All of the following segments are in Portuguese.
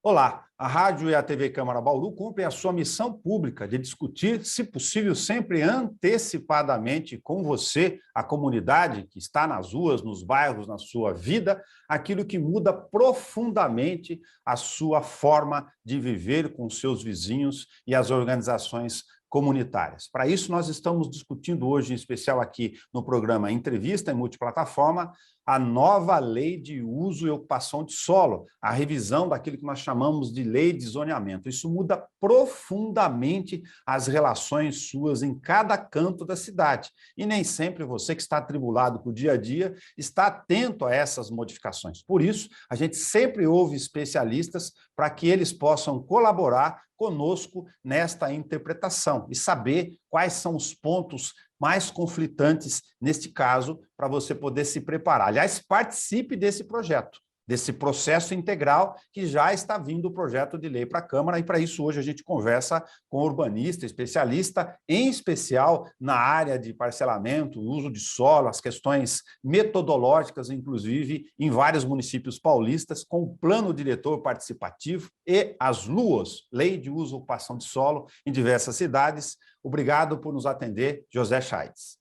Olá, a Rádio e a TV Câmara Bauru cumprem a sua missão pública de discutir, se possível, sempre antecipadamente com você, a comunidade que está nas ruas, nos bairros, na sua vida, aquilo que muda profundamente a sua forma de viver com seus vizinhos e as organizações comunitárias. Para isso, nós estamos discutindo hoje, em especial aqui no programa Entrevista em Multiplataforma, a nova lei de uso e ocupação de solo, a revisão daquilo que nós chamamos de lei de zoneamento. Isso muda profundamente as relações suas em cada canto da cidade. E nem sempre você que está atribulado com o dia a dia está atento a essas modificações. Por isso, a gente sempre ouve especialistas para que eles possam colaborar conosco nesta interpretação e saber quais são os pontos mais conflitantes neste caso, para você poder se preparar. Aliás, participe desse projeto, desse processo integral que já está vindo o projeto de lei para a Câmara, e para isso hoje a gente conversa com urbanista, especialista, em especial na área de parcelamento, uso de solo, as questões metodológicas, inclusive, em vários municípios paulistas, com o plano diretor participativo e as LUOS, Lei de Uso e Ocupação de Solo, em diversas cidades. Obrigado por nos atender, José Chaides.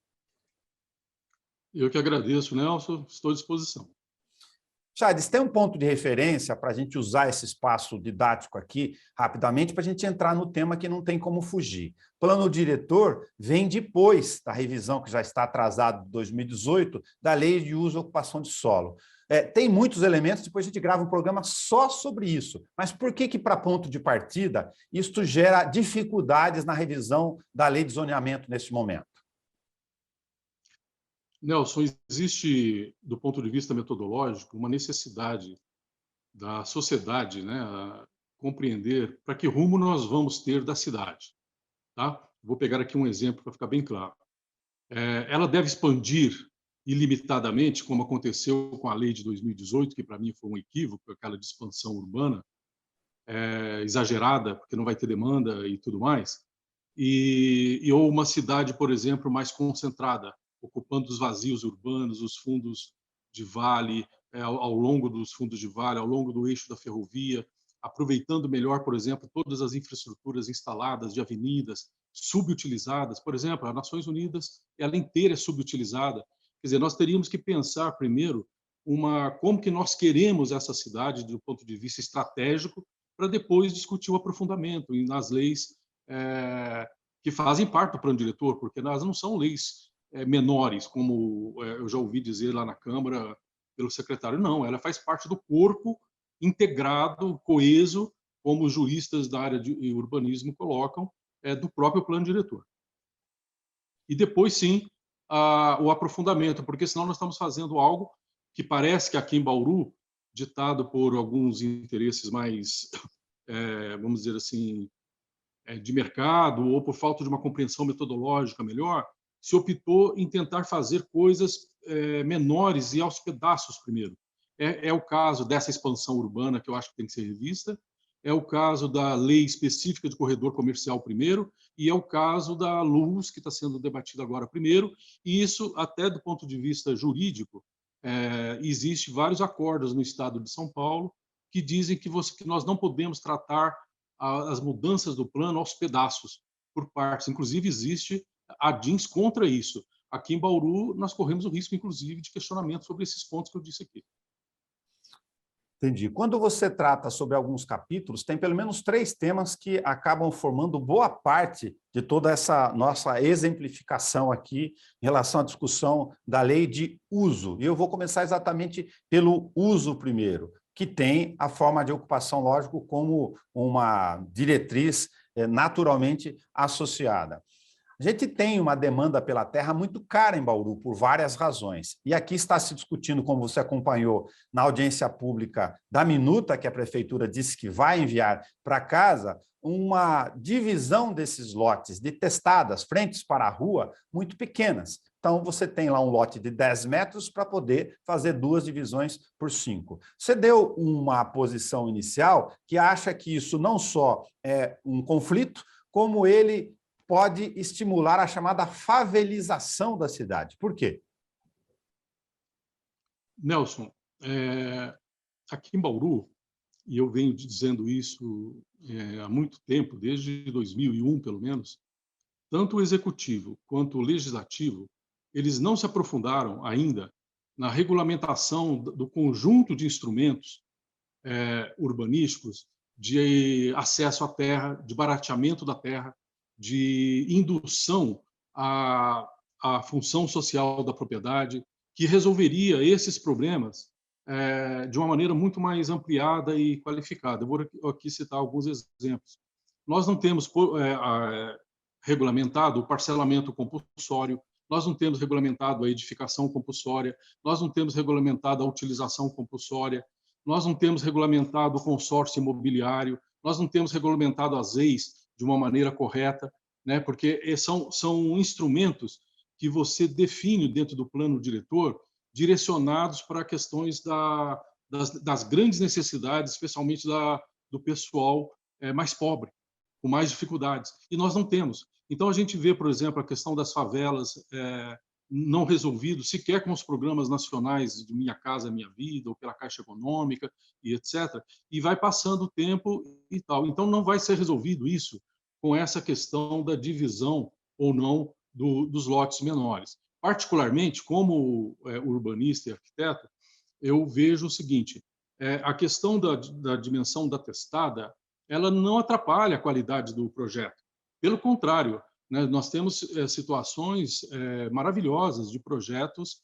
Eu que agradeço, Nelson, estou à disposição. Chaides, tem um ponto de referência para a gente usar esse espaço didático aqui, rapidamente, para a gente entrar no tema que não tem como fugir. Plano diretor vem depois da revisão, que já está atrasada, de 2018, da Lei de Uso e Ocupação de Solo. Tem muitos elementos, depois a gente grava um programa só sobre isso. Mas por que, para ponto de partida, isto gera dificuldades na revisão da Lei de Zoneamento neste momento? Nelson, existe, do ponto de vista metodológico, uma necessidade da sociedade, né, a compreender para que rumo nós vamos ter da cidade. Tá? Vou pegar aqui um exemplo para ficar bem claro. Ela deve expandir ilimitadamente, como aconteceu com a lei de 2018, que para mim foi um equívoco, aquela de expansão urbana, exagerada, porque não vai ter demanda e tudo mais, ou uma cidade, por exemplo, mais concentrada, ocupando os vazios urbanos, os fundos de vale, ao longo dos fundos de vale, ao longo do eixo da ferrovia, aproveitando melhor, por exemplo, todas as infraestruturas instaladas de avenidas, subutilizadas. Por exemplo, as Nações Unidas, ela inteira é subutilizada. Quer dizer, nós teríamos que pensar primeiro como que nós queremos essa cidade do ponto de vista estratégico, para depois discutir o aprofundamento nas leis que fazem parte do plano diretor, porque elas não são leis menores, como eu já ouvi dizer lá na Câmara pelo secretário. Não, ela faz parte do corpo integrado, coeso, como os juristas da área de urbanismo colocam, do próprio plano diretor. E depois, sim, o aprofundamento, porque senão nós estamos fazendo algo que parece que aqui em Bauru, ditado por alguns interesses mais, vamos dizer assim, de mercado, ou por falta de uma compreensão metodológica melhor, se optou em tentar fazer coisas menores e aos pedaços primeiro. É o caso dessa expansão urbana, que eu acho que tem que ser revista, é o caso da lei específica de corredor comercial primeiro, e é o caso da luz, que está sendo debatida agora primeiro, e isso, até do ponto de vista jurídico, existe vários acordos no Estado de São Paulo que dizem que nós não podemos tratar as mudanças do plano aos pedaços, por partes. Inclusive, existe a DINS contra isso. Aqui em Bauru, nós corremos o risco, inclusive, de questionamento sobre esses pontos que eu disse aqui. Entendi. Quando você trata sobre alguns capítulos, tem pelo menos 3 temas que acabam formando boa parte de toda essa nossa exemplificação aqui em relação à discussão da lei de uso. E eu vou começar exatamente pelo uso primeiro, que tem a forma de ocupação, lógico, como uma diretriz naturalmente associada. A gente tem uma demanda pela terra muito cara em Bauru, por várias razões. E aqui está se discutindo, como você acompanhou na audiência pública da minuta, que a prefeitura disse que vai enviar para casa, uma divisão desses lotes de testadas, frentes para a rua, muito pequenas. Então, você tem lá um lote de 10 metros para poder fazer 2 divisões por 5. Você deu uma posição inicial que acha que isso não só é um conflito, como ele pode estimular a chamada favelização da cidade. Por quê? Nelson, aqui em Bauru, e eu venho dizendo isso há muito tempo, desde 2001, pelo menos, tanto o executivo quanto o legislativo, eles não se aprofundaram ainda na regulamentação do conjunto de instrumentos urbanísticos de acesso à terra, de barateamento da terra, de indução à função social da propriedade, que resolveria esses problemas de uma maneira muito mais ampliada e qualificada. Eu vou aqui citar alguns exemplos. Nós não temos regulamentado o parcelamento compulsório, nós não temos regulamentado a edificação compulsória, nós não temos regulamentado a utilização compulsória, nós não temos regulamentado o consórcio imobiliário, nós não temos regulamentado as EIs de uma maneira correta, né? Porque são instrumentos que você define dentro do plano diretor, direcionados para questões das grandes necessidades, especialmente do pessoal mais pobre, com mais dificuldades. E nós não temos. Então, a gente vê, por exemplo, a questão das favelas não resolvido sequer com os programas nacionais de Minha Casa Minha Vida, ou pela Caixa Econômica, e etc. E vai passando o tempo e tal. Então, não vai ser resolvido isso com essa questão da divisão ou não dos lotes menores. Particularmente, como urbanista e arquiteto, eu vejo o seguinte, a questão da dimensão da testada, ela não atrapalha a qualidade do projeto. Pelo contrário, né, nós temos situações maravilhosas de projetos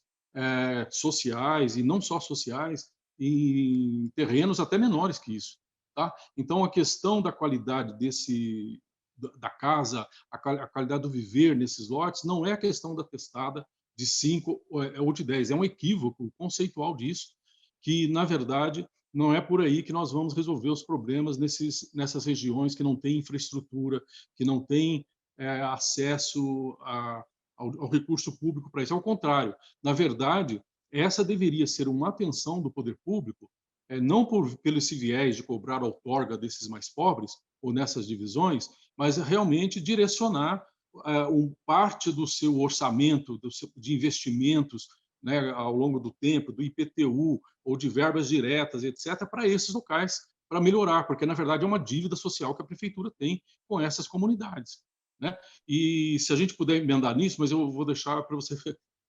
sociais, e não só sociais, em terrenos até menores que isso. Tá? Então, a questão da qualidade da casa, a qualidade do viver nesses lotes, não é a questão da testada de 5 ou de 10, é um equívoco conceitual disso, que, na verdade, não é por aí que nós vamos resolver os problemas nessas regiões que não têm infraestrutura, que não têm acesso ao recurso público para isso. Ao contrário, na verdade, essa deveria ser uma atenção do poder público, não pelo esse viés de cobrar outorga desses mais pobres, ou nessas divisões, mas realmente direcionar parte do seu orçamento, de investimentos, né, ao longo do tempo, do IPTU, ou de verbas diretas, etc., para esses locais, para melhorar, porque, na verdade, é uma dívida social que a prefeitura tem com essas comunidades. Né? E se a gente puder emendar nisso, mas eu vou deixar para você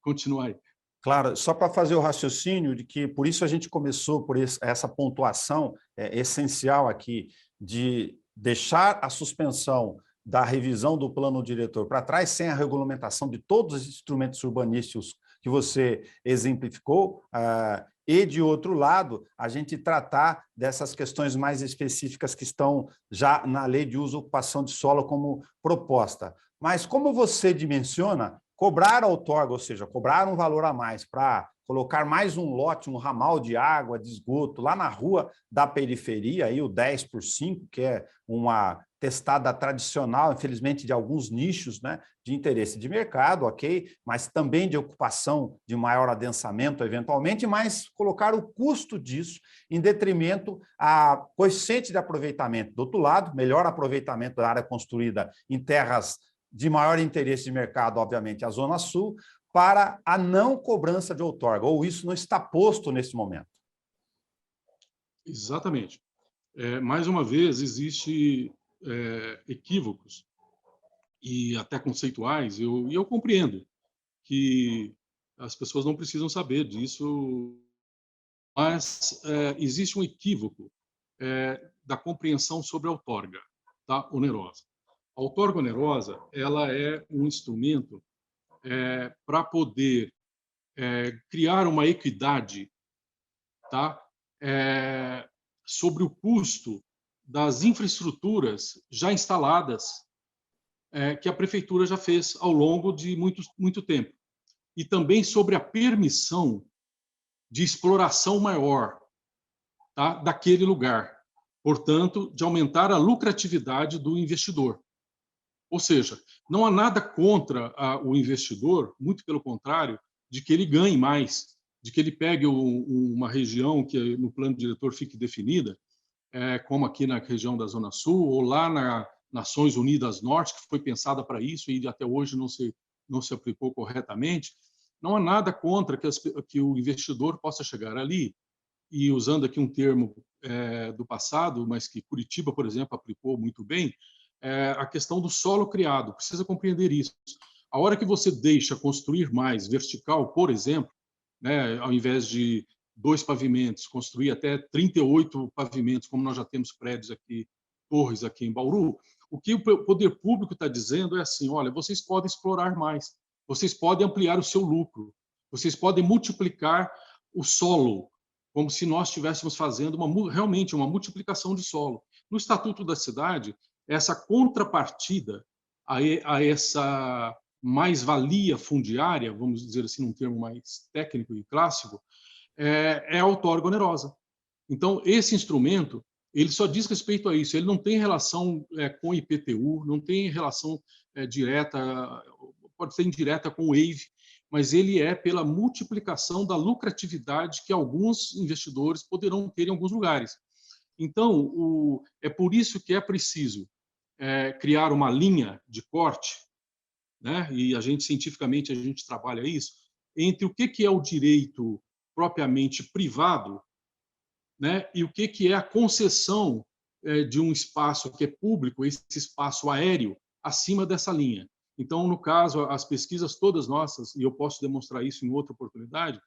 continuar aí. Claro, só para fazer o raciocínio de que, por isso a gente começou por essa pontuação essencial aqui, de deixar a suspensão da revisão do plano diretor para trás, sem a regulamentação de todos os instrumentos urbanísticos que você exemplificou, e, de outro lado, a gente tratar dessas questões mais específicas que estão já na Lei de Uso e Ocupação de Solo como proposta. Mas, como você dimensiona, cobrar outorga, ou seja, cobrar um valor a mais para colocar mais um lote, um ramal de água, de esgoto, lá na rua da periferia, aí o 10 por 5, que é uma testada tradicional, infelizmente, de alguns nichos, né, de interesse de mercado, ok, mas também de ocupação de maior adensamento, eventualmente, mas colocar o custo disso em detrimento a coeficiente de aproveitamento. Do outro lado, melhor aproveitamento da área construída em terras de maior interesse de mercado, obviamente, a Zona Sul, para a não cobrança de outorga, ou isso não está posto nesse momento? Exatamente. Mais uma vez, existe equívocos e até conceituais, e eu compreendo que as pessoas não precisam saber disso, mas existe um equívoco da compreensão sobre a outorga, tá? Onerosa. A outorga onerosa, ela é um instrumento para poder criar uma equidade, tá? Sobre o custo das infraestruturas já instaladas que a prefeitura já fez ao longo de muito tempo. E também sobre a permissão de exploração maior, tá, daquele lugar. Portanto, de aumentar a lucratividade do investidor. Ou seja, não há nada contra o investidor, muito pelo contrário, de que ele ganhe mais, de que ele pegue uma região que no plano diretor fique definida, como aqui na região da Zona Sul, ou lá na Nações Unidas Norte, que foi pensada para isso e até hoje não se aplicou corretamente. Não há nada contra que o investidor possa chegar ali e, usando aqui um termo do passado, mas que Curitiba, por exemplo, aplicou muito bem, é a questão do solo criado. Precisa compreender isso. A hora que você deixa construir mais vertical, por exemplo, né, ao invés de 2 pavimentos, construir até 38 pavimentos, como nós já temos prédios aqui, torres aqui em Bauru, o que o poder público está dizendo é assim: olha, vocês podem explorar mais, vocês podem ampliar o seu lucro, vocês podem multiplicar o solo, como se nós estivéssemos fazendo realmente uma multiplicação de solo. No Estatuto da Cidade, essa contrapartida a essa mais-valia fundiária, vamos dizer assim, num termo mais técnico e clássico, é a outorga onerosa. Então, esse instrumento, ele só diz respeito a isso, ele não tem relação com o IPTU, não tem relação direta, pode ser indireta com o WAVE, mas ele é pela multiplicação da lucratividade que alguns investidores poderão ter em alguns lugares. Então, é por isso que é preciso criar uma linha de corte, né? E cientificamente a gente trabalha isso, entre o que é o direito propriamente privado, né, e o que é a concessão de um espaço que é público, esse espaço aéreo, acima dessa linha. Então, no caso, as pesquisas todas nossas, e eu posso demonstrar isso em outra oportunidade,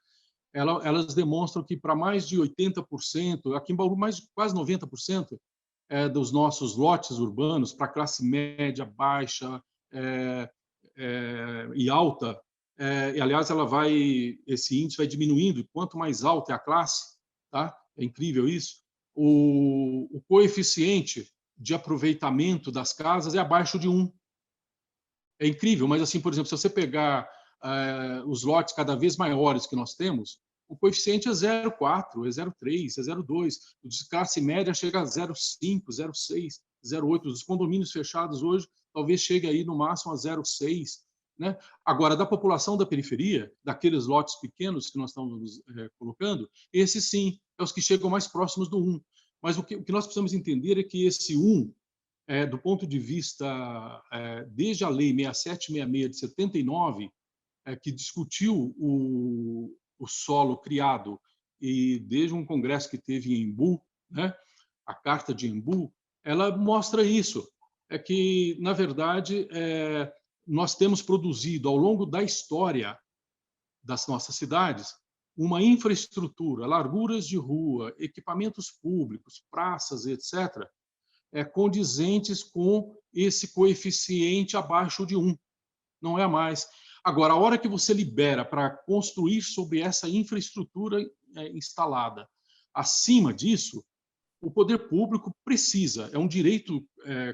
elas demonstram que para mais de 80%, aqui em Bauru, quase 90% dos nossos lotes urbanos, para classe média, baixa e alta, e aliás, esse índice vai diminuindo, e quanto mais alta é a classe, tá? É incrível isso. O coeficiente de aproveitamento das casas é abaixo de 1. É incrível, mas assim, por exemplo, se você pegar os lotes cada vez maiores que nós temos, o coeficiente é 0,4, é 0,3, é 0,2. O de classe média chega a 0,5, 0,6, 0,8. Os condomínios fechados hoje talvez chegue aí no máximo a 0,6. Né? Agora, da população da periferia, daqueles lotes pequenos que nós estamos colocando, esses sim, é os que chegam mais próximos do 1. Mas o que nós precisamos entender é que esse 1, do ponto de vista, desde a Lei 6766 de 79, que discutiu o solo criado, e desde um congresso que teve em Embu, né, a Carta de Embu, ela mostra isso, é que, na verdade, nós temos produzido, ao longo da história das nossas cidades, uma infraestrutura, larguras de rua, equipamentos públicos, praças, etc., condizentes com esse coeficiente abaixo de 1. Não é a mais. Agora, a hora que você libera para construir sobre essa infraestrutura instalada, acima disso, o poder público precisa, é um direito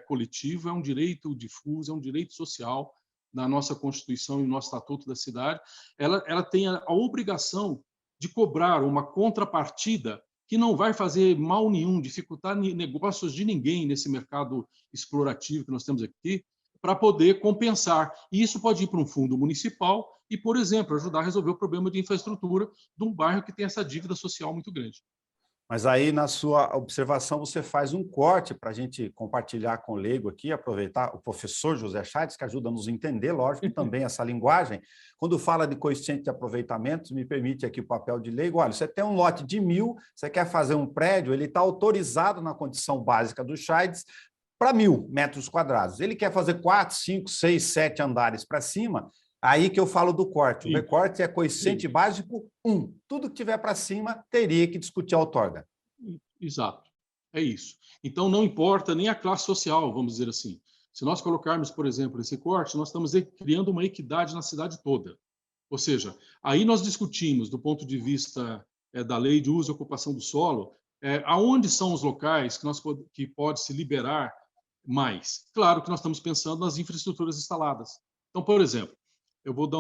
coletivo, é um direito difuso, é um direito social, na nossa Constituição e no nosso Estatuto da Cidade, ela tem a obrigação de cobrar uma contrapartida que não vai fazer mal nenhum, dificultar negócios de ninguém nesse mercado explorativo que nós temos aqui, para poder compensar. E isso pode ir para um fundo municipal e, por exemplo, ajudar a resolver o problema de infraestrutura de um bairro que tem essa dívida social muito grande. Mas aí, na sua observação, você faz um corte para a gente compartilhar com o leigo aqui, aproveitar o professor José Chades, que ajuda a nos entender, lógico, também essa linguagem. Quando fala de coeficiente de aproveitamento, me permite aqui o papel de leigo. Olha, você tem um lote de 1.000, você quer fazer um prédio, ele está autorizado na condição básica do Chades para 1.000 metros quadrados. Ele quer fazer 4, 5, 6, 7 andares para cima, aí que eu falo do corte. O recorte é coeficiente básico 1. Tudo que tiver para cima teria que discutir a outorga. Exato. É isso. Então, não importa nem a classe social, vamos dizer assim. Se nós colocarmos, por exemplo, esse corte, nós estamos criando uma equidade na cidade toda. Ou seja, aí nós discutimos, do ponto de vista da lei de uso e ocupação do solo, aonde são os locais que pode se liberar mais. Claro que nós estamos pensando nas infraestruturas instaladas. Então, por exemplo, eu vou dar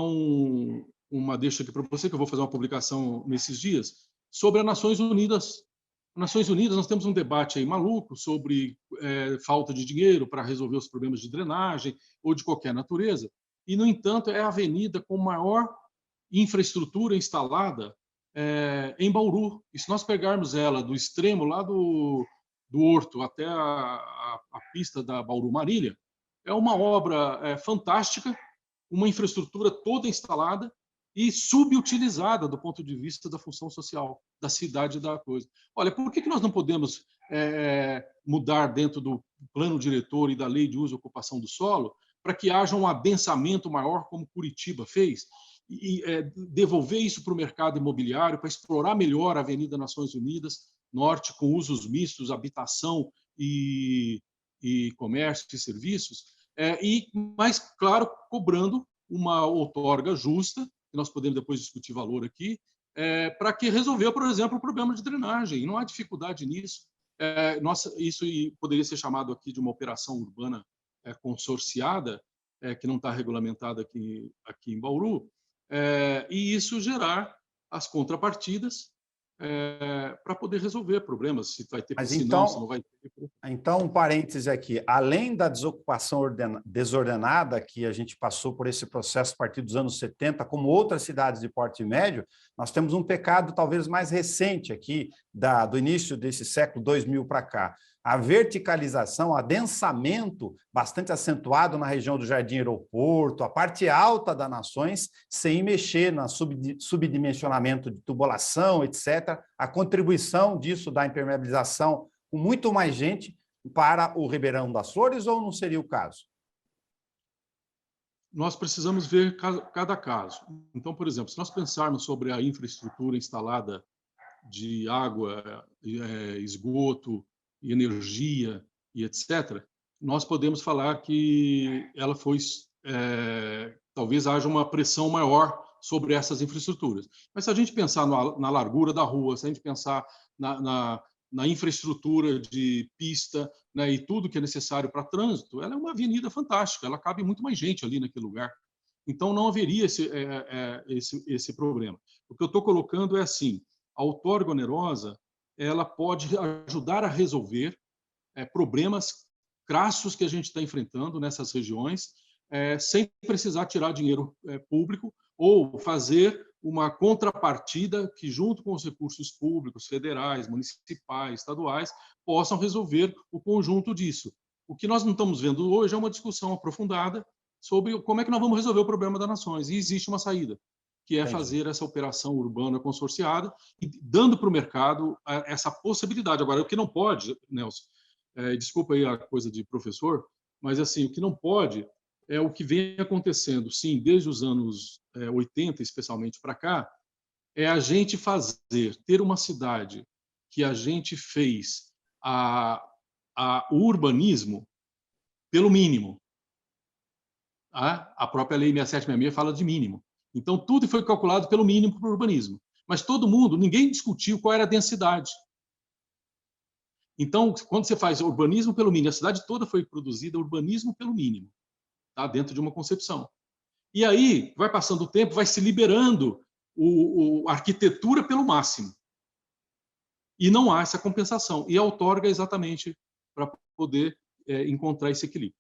uma deixa aqui para você, que eu vou fazer uma publicação nesses dias, sobre as Nações Unidas. Nas Nações Unidas, nós temos um debate aí maluco sobre falta de dinheiro para resolver os problemas de drenagem ou de qualquer natureza. E, no entanto, é a avenida com maior infraestrutura instalada em Bauru. E se nós pegarmos ela do extremo lá do Horto até a pista da Bauru Marília, é uma obra fantástica, uma infraestrutura toda instalada, e subutilizada do ponto de vista da função social, da cidade da coisa. Olha, por que nós não podemos mudar dentro do plano diretor e da lei de uso e ocupação do solo para que haja um adensamento maior, como Curitiba fez, e devolver isso para o mercado imobiliário, para explorar melhor a Avenida Nações Unidas, Norte, com usos mistos, habitação e comércio e serviços, e, mais claro, cobrando uma outorga justa, que nós podemos depois discutir valor aqui, para que resolver, por exemplo, o problema de drenagem. Não há dificuldade nisso. Isso poderia ser chamado aqui de uma operação urbana consorciada, que não está regulamentada aqui em Bauru, e isso gerar as contrapartidas para poder resolver problemas, se vai ter piscinão, se não vai ter. Então, um parêntese aqui, além da desocupação desordenada, que a gente passou por esse processo a partir dos anos 70, como outras cidades de porte médio, nós temos um pecado talvez mais recente aqui, do início desse século 2000 para cá. A verticalização, o adensamento bastante acentuado na região do Jardim Aeroporto, a parte alta das Nações, sem mexer no subdimensionamento de tubulação, etc. A contribuição disso da impermeabilização com muito mais gente para o Ribeirão das Flores, ou não seria o caso? Nós precisamos ver cada caso. Então, por exemplo, se nós pensarmos sobre a infraestrutura instalada de água, esgoto, energia e etc., nós podemos falar que ela foi, talvez haja uma pressão maior sobre essas infraestruturas. Mas se a gente pensar na largura da rua, se a gente pensar na infraestrutura de pista, né, e tudo que é necessário para trânsito, ela é uma avenida fantástica, ela cabe muito mais gente ali naquele lugar. Então, não haveria esse problema. O que eu estou colocando é assim, a outorga onerosa ela pode ajudar a resolver problemas crassos que a gente está enfrentando nessas regiões, sem precisar tirar dinheiro público ou fazer uma contrapartida que, junto com os recursos públicos, federais, municipais, estaduais, possam resolver o conjunto disso. O que nós não estamos vendo hoje é uma discussão aprofundada sobre como é que nós vamos resolver o problema das nações. E existe uma saída, que é fazer essa operação urbana consorciada e dando para o mercado essa possibilidade. Agora, o que não pode, Nelson, desculpa aí a coisa de professor, mas assim, o que não pode é o que vem acontecendo, sim, desde os anos 80, especialmente para cá, é a gente ter uma cidade que a gente fez o urbanismo pelo mínimo. A própria Lei 6766 fala de mínimo. Então, tudo foi calculado pelo mínimo para o urbanismo. Mas ninguém discutiu qual era a densidade. Então, quando você faz urbanismo pelo mínimo, a cidade toda foi produzida urbanismo pelo mínimo, tá? Dentro de uma concepção. E aí, vai passando o tempo, vai se liberando a arquitetura pelo máximo. E não há essa compensação. E a outorga é exatamente para poder encontrar esse equilíbrio.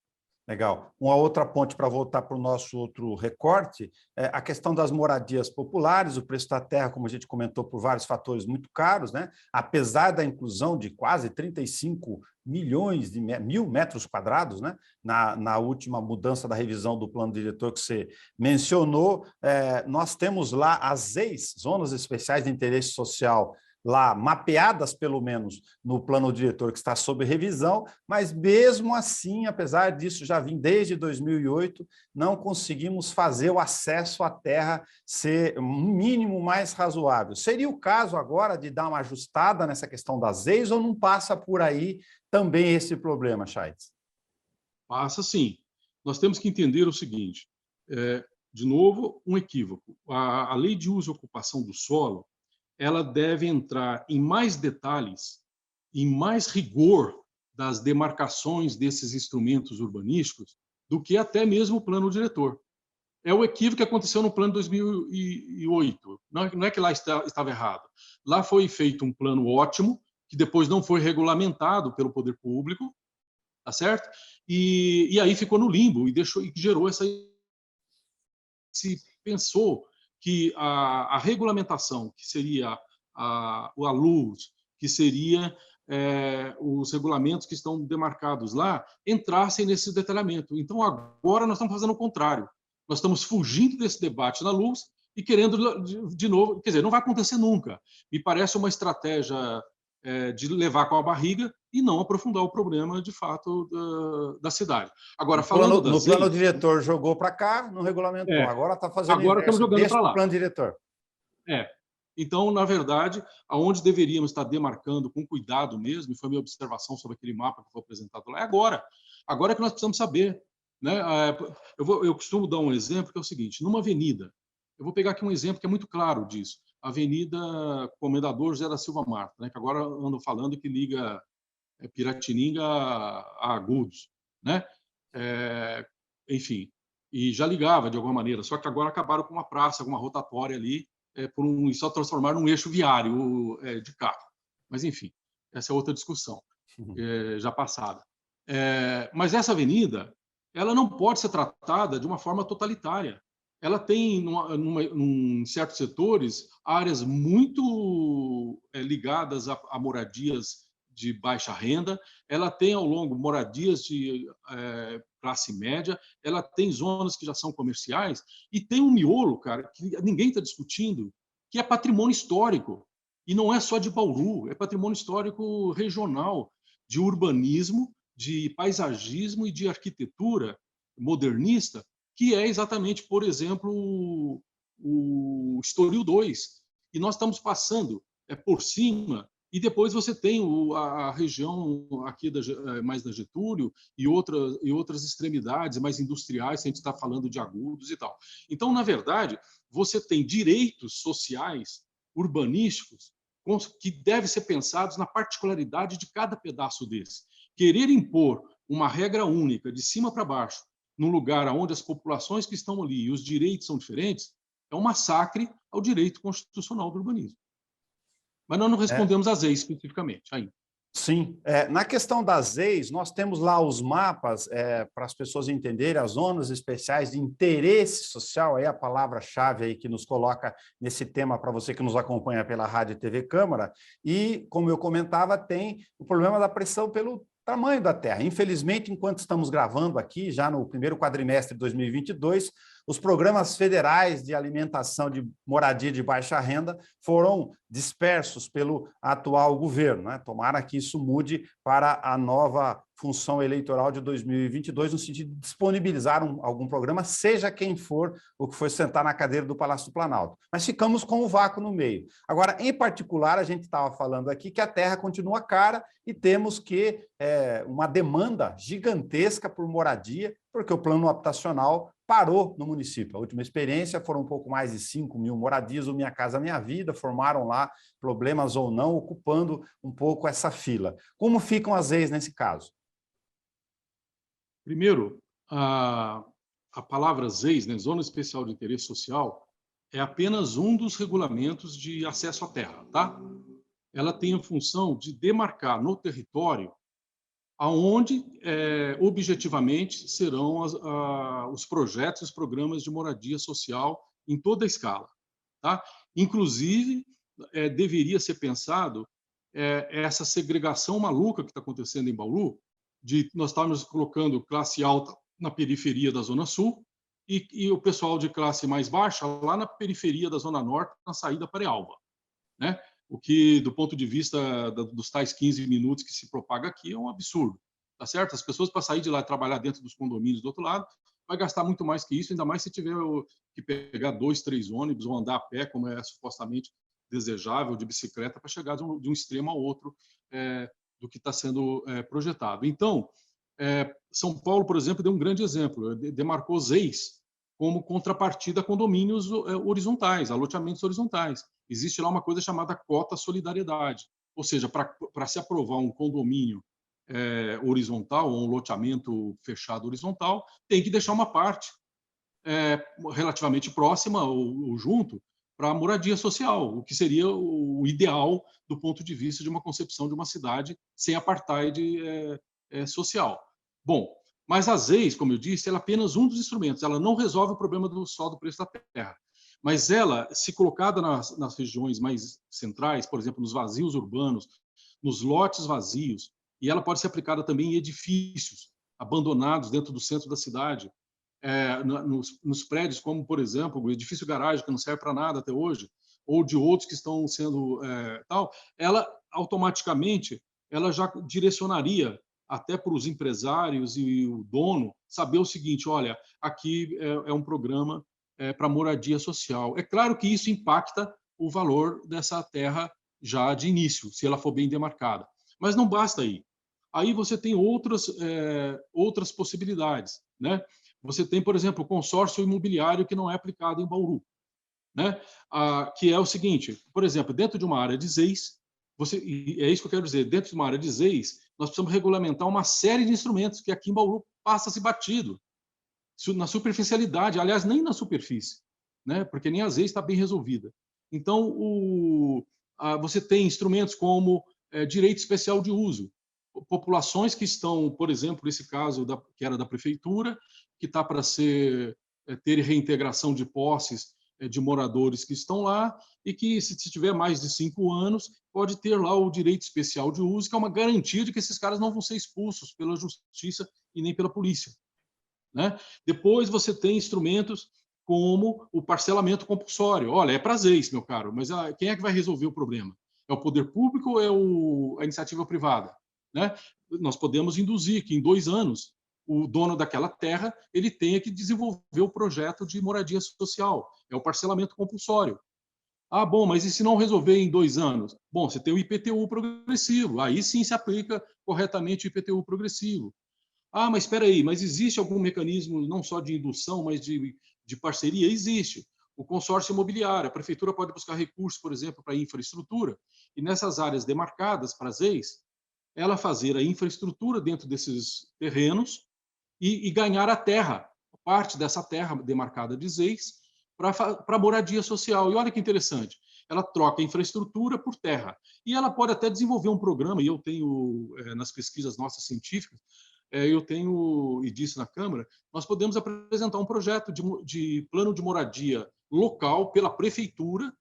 Legal. Uma outra ponte para voltar para o nosso outro recorte, a questão das moradias populares, o preço da terra, como a gente comentou, por vários fatores muito caros, né? Apesar da inclusão de quase 35 milhões de mil metros quadrados, né? Na última mudança da revisão do plano diretor que você mencionou, nós temos lá as ZEIS, Zonas Especiais de Interesse Social, lá mapeadas, pelo menos, no plano diretor que está sob revisão, mas mesmo assim, apesar disso já vim desde 2008, não conseguimos fazer o acesso à terra ser um mínimo mais razoável. Seria o caso agora de dar uma ajustada nessa questão das ZEIS ou não passa por aí também esse problema, Chaitz? Passa sim. Nós temos que entender o seguinte, de novo, um equívoco. A lei de uso e ocupação do solo, ela deve entrar em mais detalhes, em mais rigor das demarcações desses instrumentos urbanísticos do que até mesmo o plano diretor. É o equívoco que aconteceu no plano de 2008. Não é que lá estava errado. Lá foi feito um plano ótimo, que depois não foi regulamentado pelo poder público, tá certo? E aí ficou no limbo e gerou essa... Se pensou que a regulamentação, que seria a luz, que seria os regulamentos que estão demarcados lá, entrassem nesse detalhamento. Então, agora nós estamos fazendo o contrário. Nós estamos fugindo desse debate na luz e querendo, de novo, quer dizer, não vai acontecer nunca. Me parece uma estratégia de levar com a barriga e não aprofundar o problema, de fato, da cidade. Agora, falando No das plano leis... diretor jogou para cá, não regulamentou. Agora está fazendo o Agora estamos inverso, jogando deixa para para o lá. plano diretor. Então, na verdade, aonde deveríamos estar demarcando com cuidado mesmo, e foi minha observação sobre aquele mapa que foi apresentado lá, é agora. Agora é que nós precisamos saber. Né? Eu costumo dar um exemplo que é o seguinte: numa avenida, eu vou pegar aqui um exemplo que é muito claro disso, a Avenida Comendador José da Silva Marta, né? Que agora ando falando que liga Piratininga a Agudos. Né? Enfim, e já ligava de alguma maneira, só que agora acabaram com uma praça, alguma rotatória ali, e só transformar num eixo viário de carro. Mas, enfim, essa é outra discussão, já passada. Mas essa avenida, ela não pode ser tratada de uma forma totalitária. Ela tem, em certos setores, áreas muito ligadas a moradias de baixa renda, ela tem ao longo moradias de classe média, ela tem zonas que já são comerciais, e tem um miolo, cara, que ninguém está discutindo, que é patrimônio histórico. E não é só de Bauru, é patrimônio histórico regional, de urbanismo, de paisagismo e de arquitetura modernista, que é exatamente, por exemplo, o Estoril 2. E nós estamos passando por cima. E depois você tem a região aqui mais da Getúlio e outras extremidades mais industriais, se a gente está falando de Agudos e tal. Então, na verdade, você tem direitos sociais, urbanísticos, que devem ser pensados na particularidade de cada pedaço desse. Querer impor uma regra única, de cima para baixo, num lugar onde as populações que estão ali e os direitos são diferentes, é um massacre ao direito constitucional do urbanismo. Mas nós não respondemos às leis especificamente ainda. Sim. Na questão das leis, nós temos lá os mapas para as pessoas entenderem as zonas especiais de interesse social, aí a palavra-chave aí que nos coloca nesse tema para você que nos acompanha pela Rádio e TV Câmara, e, como eu comentava, tem o problema da pressão pelo tamanho da terra. Infelizmente, enquanto estamos gravando aqui, já no primeiro quadrimestre de 2022, os programas federais de alimentação de moradia de baixa renda foram dispersos pelo atual governo. Né? Tomara que isso mude para a nova função eleitoral de 2022, no sentido de disponibilizar algum programa, seja quem for o que for sentar na cadeira do Palácio do Planalto. Mas ficamos com o vácuo no meio. Agora, em particular, a gente estava falando aqui que a terra continua cara e temos que uma demanda gigantesca por moradia, porque o plano habitacional parou no município. A última experiência foram um pouco mais de 5.000 moradias, o Minha Casa Minha Vida, formaram lá, problemas ou não, ocupando um pouco essa fila. Como ficam as leis nesse caso? Primeiro, a palavra ZEIS, né, Zona Especial de Interesse Social, é apenas um dos regulamentos de acesso à terra. Tá? Ela tem a função de demarcar no território aonde, objetivamente, serão os projetos e os programas de moradia social em toda a escala. Tá? Inclusive, deveria ser pensado essa segregação maluca que está acontecendo em Bauru, de nós estamos colocando classe alta na periferia da Zona Sul e o pessoal de classe mais baixa lá na periferia da Zona Norte, na saída para Realba. Né? O que, do ponto de vista dos tais 15 minutos que se propaga aqui, é um absurdo. Tá certo? As pessoas, para sair de lá e trabalhar dentro dos condomínios do outro lado, vai gastar muito mais que isso, ainda mais se tiver que pegar 2, 3 ônibus ou andar a pé, como é supostamente desejável, de bicicleta, para chegar de um extremo ao outro do que está sendo projetado. Então, São Paulo, por exemplo, deu um grande exemplo, demarcou ZEIS como contrapartida a condomínios horizontais, a loteamentos horizontais. Existe lá uma coisa chamada cota solidariedade, ou seja, para se aprovar um condomínio horizontal ou um loteamento fechado horizontal, tem que deixar uma parte relativamente próxima ou junto para a moradia social, o que seria o ideal do ponto de vista de uma concepção de uma cidade sem apartheid social. Bom, mas a ZEIS, como eu disse, ela é apenas um dos instrumentos, ela não resolve o problema só do preço da terra, mas ela, se colocada nas regiões mais centrais, por exemplo, nos vazios urbanos, nos lotes vazios, e ela pode ser aplicada também em edifícios abandonados dentro do centro da cidade, nos prédios, como, por exemplo, o edifício garagem, que não serve para nada até hoje, ou de outros que estão sendo tal, ela automaticamente ela já direcionaria até para os empresários e o dono saber o seguinte: olha, aqui é um programa para moradia social. É claro que isso impacta o valor dessa terra já de início, se ela for bem demarcada. Mas não basta aí. Aí você tem outras possibilidades, né? Você tem, por exemplo, o consórcio imobiliário que não é aplicado em Bauru, né? Que é o seguinte, por exemplo, dentro de uma área de ZEIS, e é isso que eu quero dizer, dentro de uma área de ZEIS, nós precisamos regulamentar uma série de instrumentos que aqui em Bauru passa-se batido, na superficialidade, aliás, nem na superfície, né? Porque nem a ZEIS está bem resolvida. Então, você tem instrumentos como direito especial de uso, populações que estão, por exemplo, nesse caso que era da prefeitura, que está para ter reintegração de posses de moradores que estão lá e que, se tiver mais de 5 anos, pode ter lá o direito especial de uso, que é uma garantia de que esses caras não vão ser expulsos pela justiça e nem pela polícia, né? Depois você tem instrumentos como o parcelamento compulsório. Olha, é prazer, meu caro, mas quem é que vai resolver o problema? É o poder público ou é a iniciativa privada? Né? Nós podemos induzir que em 2 anos o dono daquela terra ele tenha que desenvolver o projeto de moradia social. É o parcelamento compulsório. Ah, bom, mas e se não resolver em 2 anos? Bom, você tem o IPTU progressivo. Aí sim se aplica corretamente o IPTU progressivo. Ah, mas espera aí, mas existe algum mecanismo não só de indução, mas de parceria? Existe. O consórcio imobiliário, a prefeitura pode buscar recursos, por exemplo, para infraestrutura, e nessas áreas demarcadas para as EIs, ela fazer a infraestrutura dentro desses terrenos e ganhar a terra, parte dessa terra demarcada de ZEIS, para moradia social. E olha que interessante, ela troca a infraestrutura por terra. E ela pode até desenvolver um programa, e eu tenho, nas pesquisas nossas científicas, eu tenho, e disse na Câmara, nós podemos apresentar um projeto de plano de moradia local pela prefeitura,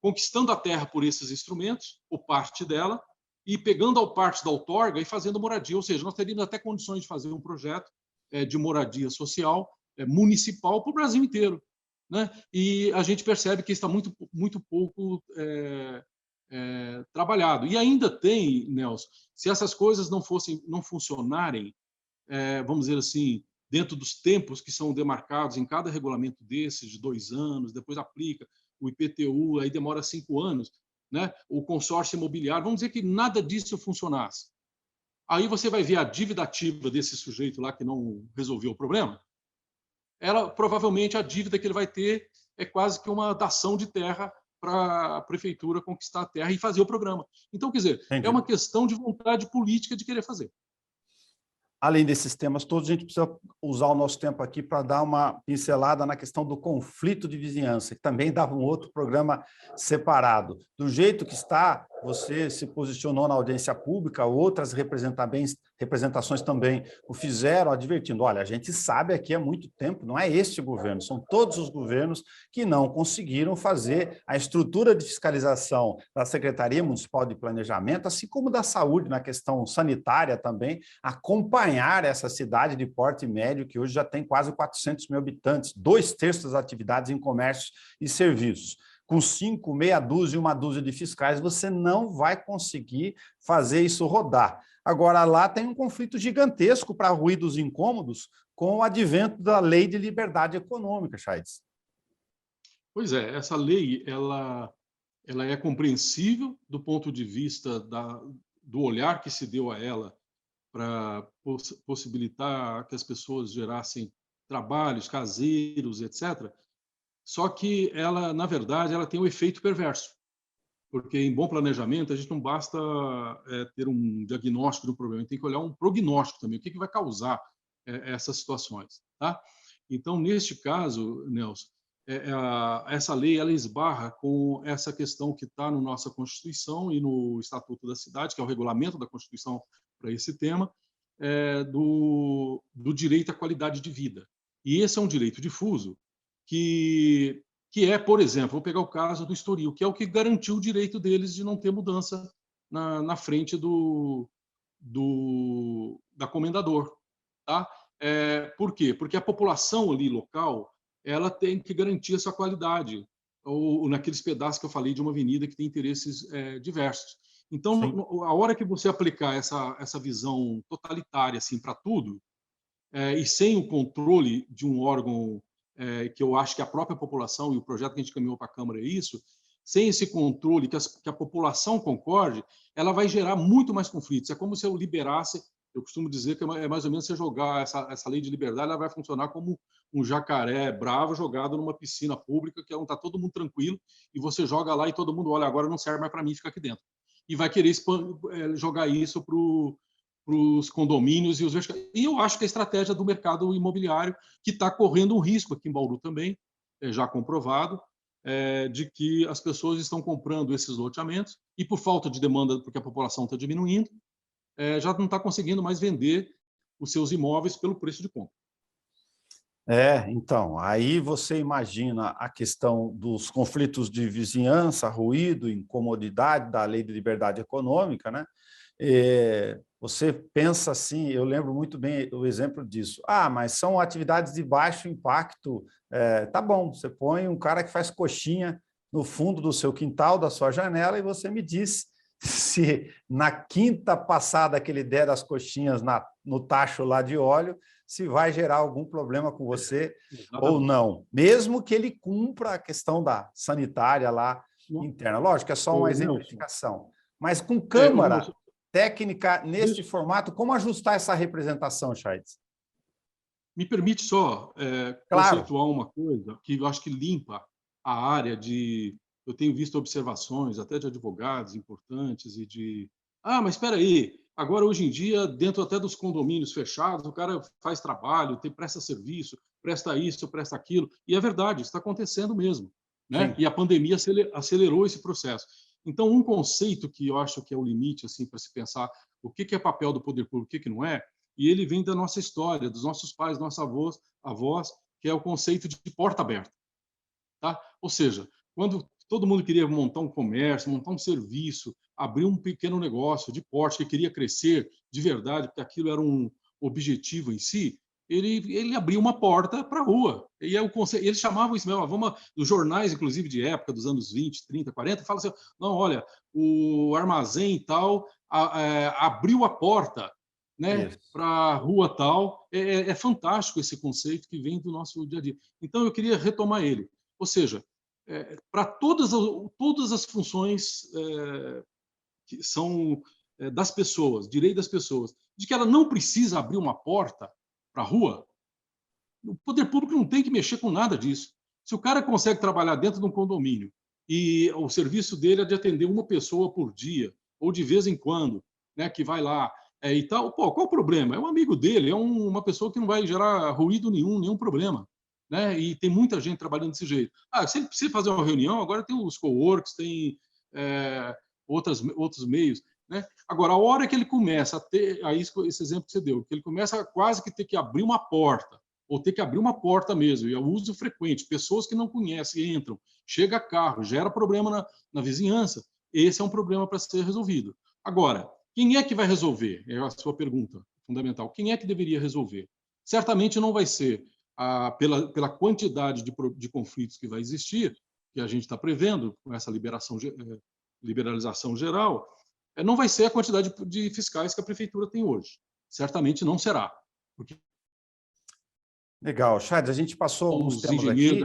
conquistando a terra por esses instrumentos, ou parte dela, e pegando a parte da outorga e fazendo moradia. Ou seja, nós teríamos até condições de fazer um projeto de moradia social municipal para o Brasil inteiro, né? E a gente percebe que está muito pouco trabalhado. E ainda tem, Nelson, se essas coisas não funcionarem, vamos dizer assim, dentro dos tempos que são demarcados em cada regulamento desses, de 2 anos, depois aplica o IPTU, aí demora 5 anos, né? O consórcio imobiliário, vamos dizer que nada disso funcionasse. Aí você vai ver a dívida ativa desse sujeito lá que não resolveu o problema. Provavelmente a dívida que ele vai ter é quase que uma dação de terra para a prefeitura conquistar a terra e fazer o programa. Então, quer dizer, Entendi. é uma questão de vontade política de querer fazer. Além desses temas todos, a gente precisa usar o nosso tempo aqui para dar uma pincelada na questão do conflito de vizinhança, que também dava um outro programa separado. Do jeito que está, você se posicionou na audiência pública, outras representações também o fizeram, advertindo, olha, a gente sabe aqui há muito tempo, não é este governo, são todos os governos que não conseguiram fazer a estrutura de fiscalização da Secretaria Municipal de Planejamento, assim como da saúde na questão sanitária também, acompanhar essa cidade de porte médio, que hoje já tem quase 400 mil habitantes, 2/3 das atividades em comércio e serviços. Com 5, meia dúzia e uma dúzia de fiscais, você não vai conseguir fazer isso rodar. Agora, lá tem um conflito gigantesco para ruídos incômodos com o advento da Lei de Liberdade Econômica, Chaides. Pois é, essa lei ela é compreensível do ponto de vista do olhar que se deu a ela para possibilitar que as pessoas gerassem trabalhos caseiros, etc. Só que ela, na verdade, ela tem um efeito perverso, porque em bom planejamento a gente não basta ter um diagnóstico do problema, a gente tem que olhar um prognóstico também, o que vai causar essas situações, tá? Então, neste caso, Nelson, essa lei ela esbarra com essa questão que está na nossa Constituição e no Estatuto da Cidade, que é o regulamento da Constituição para esse tema, do direito à qualidade de vida. E esse é um direito difuso que por exemplo, vou pegar o caso do Estoril, que é o que garantiu o direito deles de não ter mudança na frente da Comendador. Tá? Por quê? Porque a população ali local ela tem que garantir essa qualidade, ou naqueles pedaços que eu falei de uma avenida que tem interesses diversos. Então, Sim. a hora que você aplicar essa visão totalitária assim, para tudo, e sem o controle de um órgão que eu acho que a própria população, e o projeto que a gente caminhou para a Câmara é isso, sem esse controle, que a população concorde, ela vai gerar muito mais conflitos. É como se eu liberasse, eu costumo dizer que é mais ou menos você jogar essa lei de liberdade, ela vai funcionar como um jacaré bravo jogado numa piscina pública, que é onde está todo mundo tranquilo, e você joga lá e todo mundo olha, agora não serve mais para mim, fica aqui dentro. E vai querer jogar isso para os condomínios e os verticais. E eu acho que a estratégia do mercado imobiliário, que está correndo um risco aqui em Bauru também, já comprovado, de que as pessoas estão comprando esses loteamentos e, por falta de demanda, porque a população está diminuindo, já não está conseguindo mais vender os seus imóveis pelo preço de compra. Então, aí você imagina a questão dos conflitos de vizinhança, ruído, incomodidade da lei de liberdade econômica, né? Você pensa assim, eu lembro muito bem o exemplo disso. Mas são atividades de baixo impacto. Tá bom, você põe um cara que faz coxinha no fundo do seu quintal, da sua janela, e você me diz se na quinta passada que ele der das coxinhas no tacho lá de óleo, se vai gerar algum problema com você ou não, mesmo que ele cumpra a questão da sanitária lá interna. Lógico, é só uma exemplificação. Mas com câmara técnica neste formato, como ajustar essa representação, Chaides? Me permite só conceituar uma coisa que eu acho que limpa a área de... Eu tenho visto observações, até de advogados importantes, e de... mas espera aí, agora, hoje em dia, dentro até dos condomínios fechados, o cara faz trabalho, presta serviço, presta isso, presta aquilo, e é verdade, isso está acontecendo mesmo, né? E a pandemia acelerou esse processo. Então, um conceito que eu acho que é o limite assim, para se pensar o que é papel do poder público, o que não é, e ele vem da nossa história, dos nossos pais, nossos avós, que é o conceito de porta aberta. Tá? Ou seja, quando todo mundo queria montar um comércio, montar um serviço, abrir um pequeno negócio de porte que queria crescer de verdade, porque aquilo era um objetivo em si, ele abriu uma porta para a rua. E eles chamavam isso mesmo, os jornais, inclusive, de época, dos anos 20, 30, 40, falam assim, não, olha, o armazém e tal abriu a porta, né, para a rua tal. É fantástico esse conceito que vem do nosso dia a dia. Então, eu queria retomar ele. Ou seja, para todas as funções que são das pessoas, direito das pessoas, de que ela não precisa abrir uma porta para a rua, o poder público não tem que mexer com nada disso. Se o cara consegue trabalhar dentro de um condomínio e o serviço dele é de atender uma pessoa por dia, ou de vez em quando, né, que vai lá e tal, qual o problema? É um amigo dele, é uma pessoa que não vai gerar ruído nenhum problema. Né? E tem muita gente trabalhando desse jeito. Se ele precisa fazer uma reunião, agora tem os coworks, tem outros meios. Né? Agora, a hora que ele começa a ter, aí esse exemplo que você deu, que ele começa a quase que ter que abrir uma porta, ou ter que abrir uma porta mesmo, e é o uso frequente, pessoas que não conhecem entram, chega carro, gera problema na vizinhança, esse é um problema para ser resolvido. Agora, quem é que vai resolver? É a sua pergunta fundamental. Quem é que deveria resolver? Certamente não vai ser pela quantidade de conflitos que vai existir, que a gente está prevendo com essa liberalização geral, não vai ser a quantidade de fiscais que a prefeitura tem hoje. Certamente não será. Porque legal. Chades, a gente passou alguns temas aqui.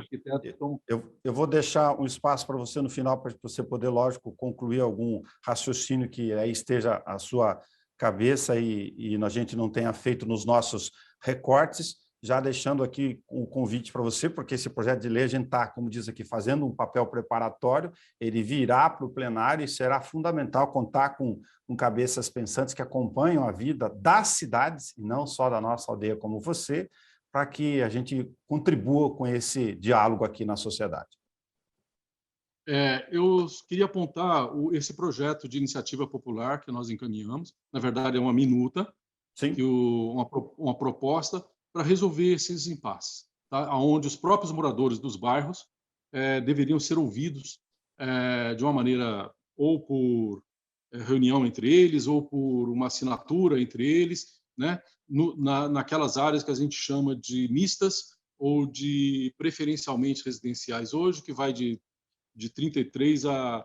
Eu vou deixar um espaço para você no final, para você poder, lógico, concluir algum raciocínio que aí esteja à sua cabeça e a gente não tenha feito nos nossos recortes, já deixando aqui o convite para você, porque esse projeto de lei a gente está, como diz aqui, fazendo um papel preparatório, ele virá para o plenário e será fundamental contar com cabeças pensantes que acompanham a vida das cidades, e não só da nossa aldeia como você, para que a gente contribua com esse diálogo aqui na sociedade. Eu queria apontar esse projeto de iniciativa popular que nós encaminhamos, na verdade é uma minuta, uma proposta para resolver esses impasses, tá? Onde os próprios moradores dos bairros deveriam ser ouvidos de uma maneira ou por reunião entre eles, ou por uma assinatura entre eles, né, naquelas áreas que a gente chama de mistas ou de preferencialmente residenciais hoje, que vai de 33%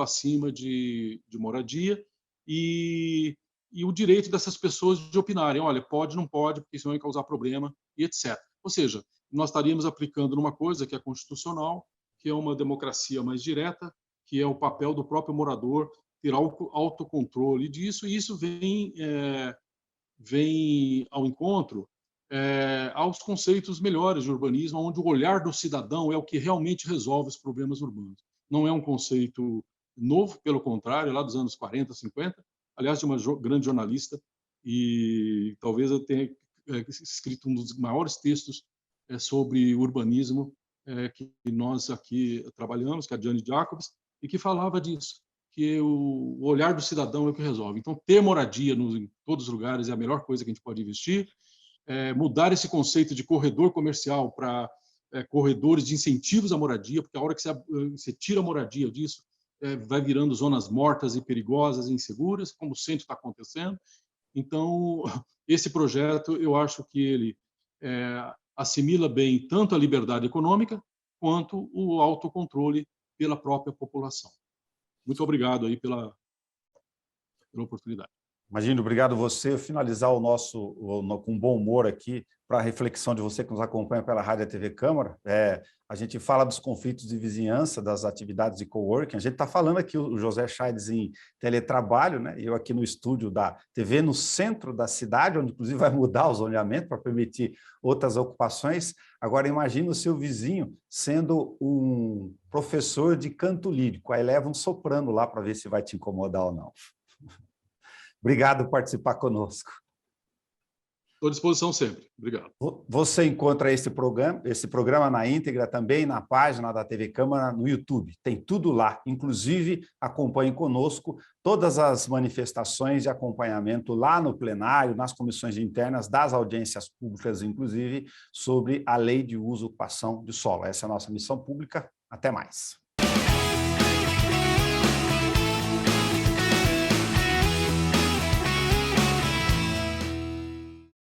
acima de moradia, e o direito dessas pessoas de opinarem, olha, pode, não pode, porque isso vai causar problema, e etc. Ou seja, nós estaríamos aplicando numa coisa que é constitucional, que é uma democracia mais direta, que é o papel do próprio morador ter autocontrole disso, e isso vem ao encontro aos conceitos melhores de urbanismo, onde o olhar do cidadão é o que realmente resolve os problemas urbanos. Não é um conceito novo, pelo contrário, lá dos anos 40, 50, aliás, de uma grande jornalista, e talvez eu tenha escrito um dos maiores textos sobre urbanismo que nós aqui trabalhamos, que é a Jane Jacobs, e que falava disso, que o olhar do cidadão é o que resolve. Então, ter moradia em todos os lugares é a melhor coisa que a gente pode investir. Mudar esse conceito de corredor comercial para corredores de incentivos à moradia, porque a hora que você tira a moradia disso, vai virando zonas mortas e perigosas e inseguras, como sempre está acontecendo. Então, esse projeto, eu acho que ele assimila bem tanto a liberdade econômica quanto o autocontrole pela própria população. Muito obrigado aí pela oportunidade. Imagino, obrigado você. Finalizar o nosso com bom humor aqui, para a reflexão de você que nos acompanha pela Rádio e TV Câmara. A gente fala dos conflitos de vizinhança, das atividades de coworking. A gente está falando aqui, o José Chaides, em teletrabalho, né? Eu aqui no estúdio da TV, no centro da cidade, onde inclusive vai mudar o zoneamento para permitir outras ocupações. Agora, imagina o seu vizinho sendo um professor de canto lírico, aí leva um soprano lá para ver se vai te incomodar ou não. Obrigado por participar conosco. Estou à disposição sempre. Obrigado. Você encontra esse programa na íntegra também na página da TV Câmara no YouTube. Tem tudo lá. Inclusive, acompanhe conosco todas as manifestações de acompanhamento lá no plenário, nas comissões internas, das audiências públicas, inclusive, sobre a Lei de Uso e Ocupação de Solo. Essa é a nossa missão pública. Até mais.